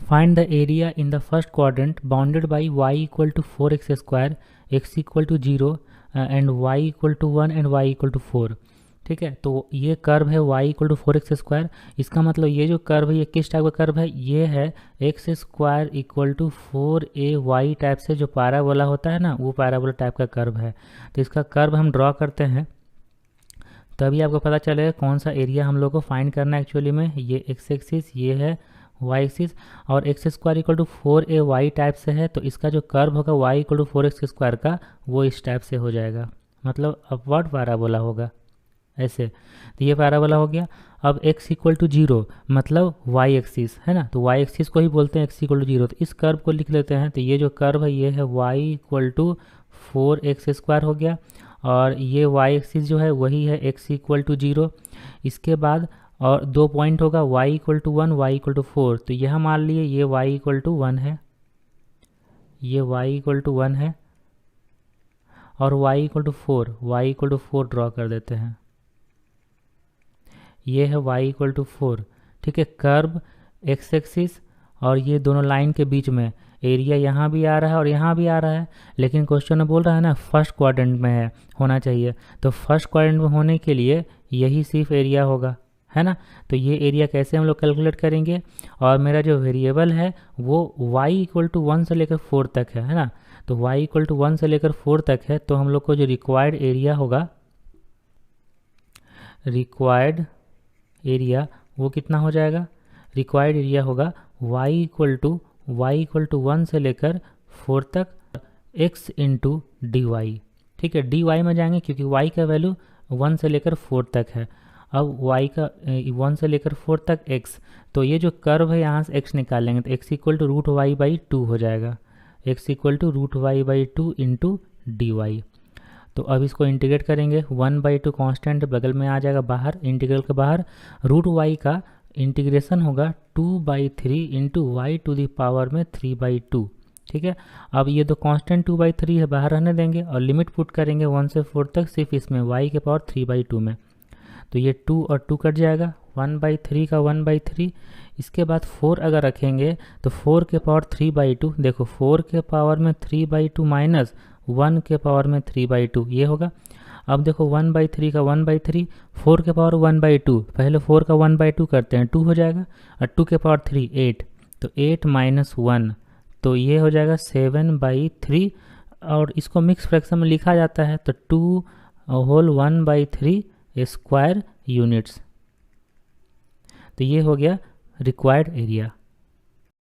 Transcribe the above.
Find the area in the first quadrant bounded by y equal to 4x², x equal to 0 and y equal to 1 and y equal to 4। ठीक है, तो ये curve है y equal to 4x²। इसका मतलब ये जो curve है ये किस टाइप का कर्व है, ये है x² equal to 4ay type से जो पैराबोला होता है ना, वो पैराबोला टाइप का कर्व है। तो इसका कर्व हम ड्रॉ करते हैं, तभी आपको पता चलेगा कौन सा एरिया हम लोग को फाइंड करना है। एक्चुअली में ये x एक्सिस, ये है y एक्सिस, और x² equal to 4ay type से है, तो इसका जो कर्व होगा y इक्वल टू 4x² का, वो इस टाइप से हो जाएगा, मतलब अपवर्ड पैराबोला होगा ऐसे। तो ये पैराबोला हो गया। अब x इक्वल टू 0 मतलब y एक्सिस है ना, तो y एक्सिस को ही बोलते हैं x इक्वल टू 0। तो इस कर्व को लिख लेते हैं। तो ये जो कर्व है ये है y इक्वल टू 4x² हो गया, और ये y एक्सिस जो है वही है x इक्वल टू 0। इसके बाद और 2 पॉइंट होगा y equal to 1, y equal to 4। तो यह मान लिए ये y इक्वल टू 1 है, ये y इक्वल टू 1 है, और y equal to 4, y equal to 4 draw कर देते हैं। ये है y इक्वल टू 4। ठीक है, कर्व x एक्सिस और ये दोनों लाइन के बीच में एरिया यहाँ भी आ रहा है और यहाँ भी आ रहा है, लेकिन क्वेश्चन में बोल रहा है ना फर्स्ट क्वाड्रेंट में है होना चाहिए, तो फर्स्ट क्वाड्रेंट में होने के लिए यही सिर्फ एरिया होगा, है ना। तो ये एरिया कैसे हम लोग कैलकुलेट करेंगे, और मेरा जो वेरिएबल है वो y इक्वल टू 1 से लेकर 4 तक है ना। तो y इक्वल टू 1 से लेकर 4 तक है, तो हम लोग को जो रिक्वायर्ड एरिया होगा, रिक्वायर्ड एरिया वो कितना हो जाएगा, रिक्वायर्ड एरिया होगा y इक्वल टू 1 से लेकर 4 तक x इंटू डी वाई। ठीक है, डी वाई में जाएंगे क्योंकि y का वैल्यू 1 से लेकर 4 तक है। अब y का 1 से लेकर 4 तक x, तो ये जो कर्व है यहाँ से x निकाल लेंगे, तो x equal to root y by 2 हो जाएगा, x equal to root y by 2 into d y. तो अब इसको इंटीग्रेट करेंगे, 1/2 कांस्टेंट बगल में आ जाएगा बाहर, इंटीग्रल के बाहर रूट वाई का इंटीग्रेशन होगा 2/3 into y to the power में 3/2। ठीक है, अब ये तो कांस्टेंट 2/3 है, बाहर रहने देंगे और लिमिट पुट करेंगे 1 से 4 तक सिर्फ इसमें y के पावर 3/2 में। तो ये 2 और 2 कट जाएगा, 1/3 का 1/3। इसके बाद 4 अगर रखेंगे तो 4 के पावर 3/2, देखो 4 के पावर में 3/2 माइनस 1 के पावर में 3/2 ये होगा। अब देखो 1/3 का 1/3, 4 के पावर 1/2, पहले 4 का 1/2 करते हैं, 2 हो जाएगा, और 2 के पावर 3 8, तो 8 माइनस 1, तो ये हो जाएगा 7/3। और इसको मिक्स फ्रैक्शन में लिखा जाता है, तो 2 होल 1/3 स्क्वायर यूनिट्स। तो ये हो गया रिक्वायर्ड एरिया।